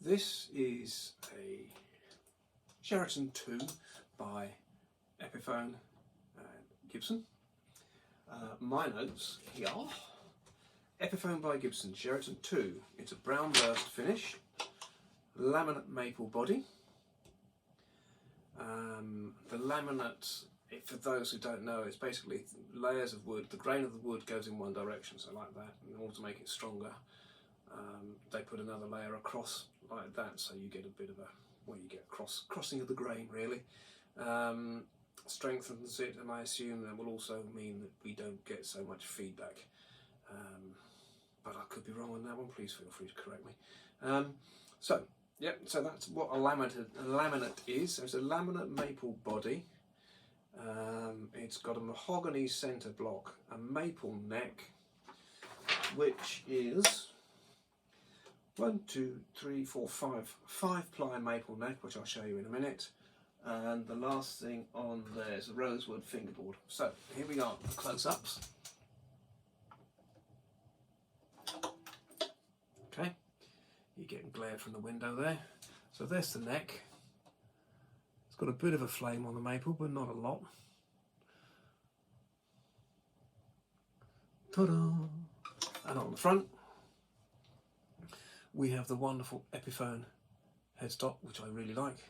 This is a Sheraton II by Epiphone and Gibson. My notes here are Epiphone by Gibson, Sheraton II. It's a brown burst finish, laminate maple body. The laminate, for those who don't know, it's basically layers of wood. The grain of the wood goes in one direction, so like that. In order to make it stronger, they put another layer across like that, so you get a bit of a, well, you get crossing of the grain really. Strengthens it, and I assume that will also mean that we don't get so much feedback. But I could be wrong on that one, please feel free to correct me. So that's what a laminate is. So it's a laminate maple body. It's got a mahogany centre block, a maple neck, which is 5 ply maple neck, which I'll show you in a minute. And the last thing on there is a rosewood fingerboard. So here we are, close-ups. Okay, you're getting glare from the window there. So there's the neck. It's got a bit of a flame on the maple, but not a lot. Ta-da! And on the front, we have the wonderful Epiphone headstock, which I really like.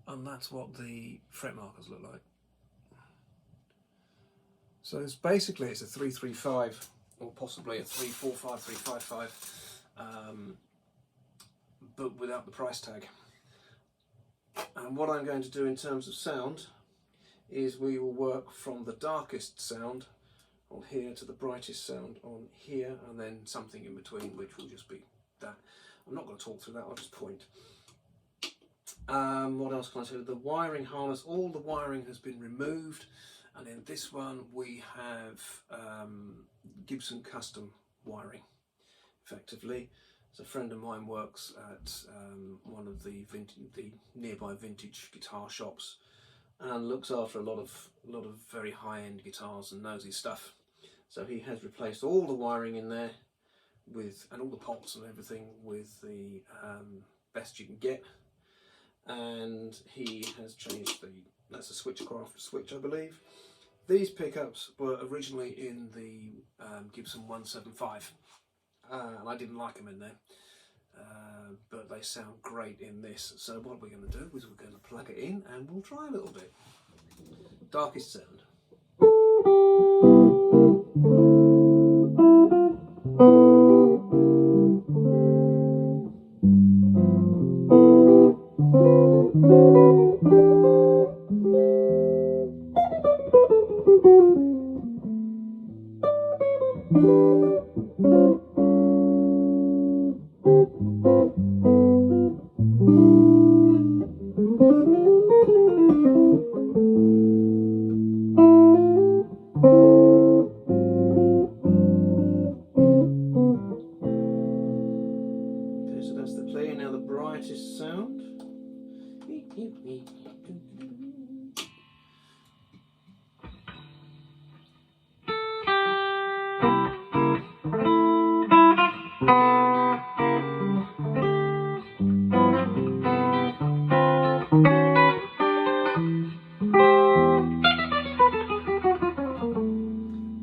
And that's what the fret markers look like. So it's basically a 335 or possibly a 345, 355, but without the price tag. And what I'm going to do in terms of sound is we will work from the darkest sound on here to the brightest sound on here, and then something in between, which will just be that. I'm not going to talk through that, I'll just point. What else can I say? The wiring harness, all the wiring has been removed, and in this one we have Gibson custom wiring, effectively. So a friend of mine works at one of the nearby vintage guitar shops and looks after a lot of very high-end guitars and knows his stuff. So he has replaced all the wiring in there with, and all the pots and everything, with the best you can get. And he has changed that's a Switchcraft switch, I believe. These pickups were originally in the Gibson 175, and I didn't like them in there, but they sound great in this. So what we're going to do is we're going to plug it in and we'll try a little bit. Darkest sound. Sound.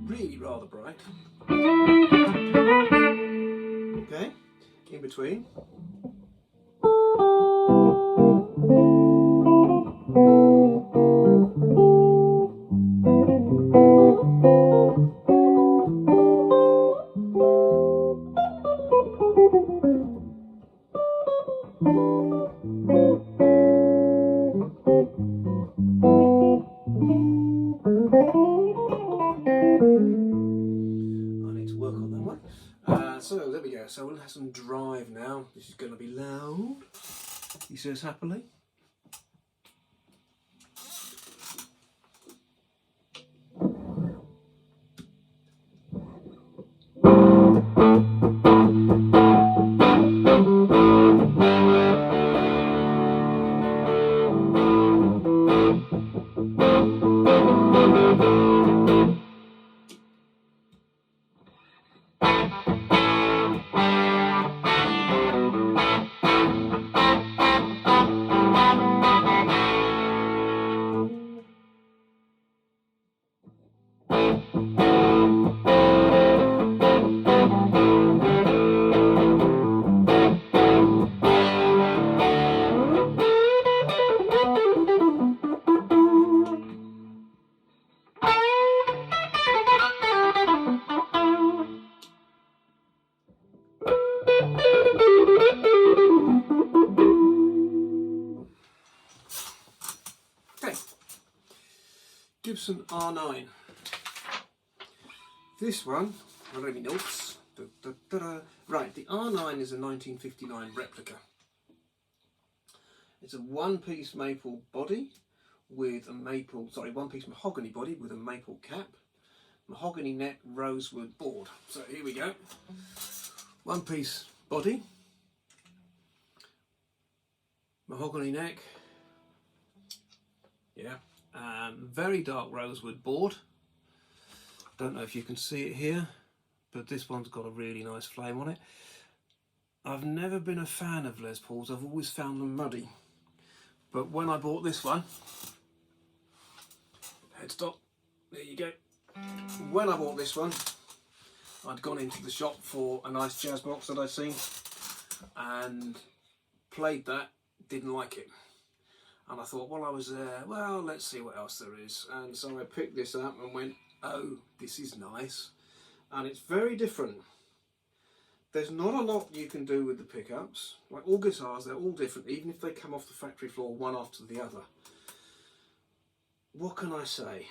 Really rather bright. Okay, in between. So there we go, so we'll have some drive now. This is going to be loud, he says happily. Gibson R9. This one, I don't know notes. Right, the R9 is a 1959 replica. It's a one-piece maple body with a one-piece mahogany body with a maple cap, mahogany neck, rosewood board. So here we go. One-piece body, mahogany neck, yeah, very dark rosewood board. Don't know if you can see it here, but this one's got a really nice flame on it. I've never been a fan of Les Pauls, I've always found them muddy. But when I bought this one, headstock, there you go. When I bought this one, I'd gone into the shop for a nice jazz box that I'd seen and played that, didn't like it. And I thought, while I was there, well, let's see what else there is. And so I picked this up and went, oh, this is nice. And it's very different. There's not a lot you can do with the pickups. Like all guitars, they're all different, even if they come off the factory floor one after the other. What can I say?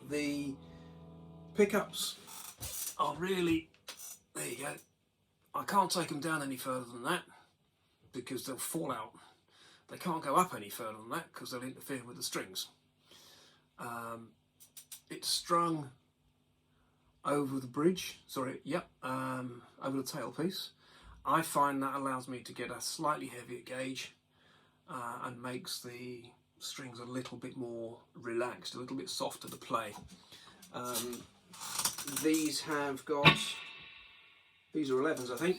The pickups are really, there you go. I can't take them down any further than that because they'll fall out. They can't go up any further than that because they'll interfere with the strings. It's strung over the bridge, over the tailpiece. I find that allows me to get a slightly heavier gauge and makes the strings a little bit more relaxed, a little bit softer to play. These are 11s, I think,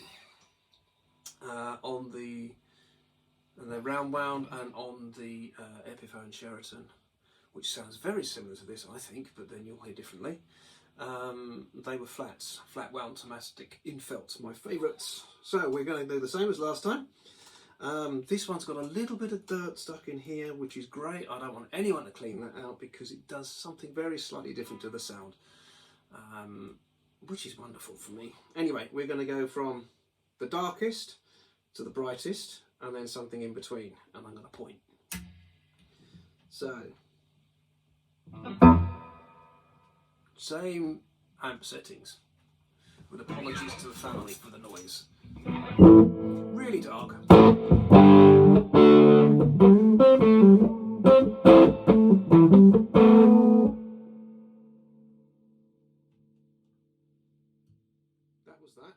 and they're round wound and on the Epiphone Sheraton, which sounds very similar to this, I think, but then you'll hear differently. They were flats, flat wound tomastic in felt, my favourites. So we're going to do the same as last time. This one's got a little bit of dirt stuck in here, which is great. I don't want anyone to clean that out because it does something very slightly different to the sound, which is wonderful for me. Anyway, we're going to go from the darkest to the brightest and then something in between, and I'm going to point. So, same amp settings, with apologies to the family for the noise. Really dark. That was that.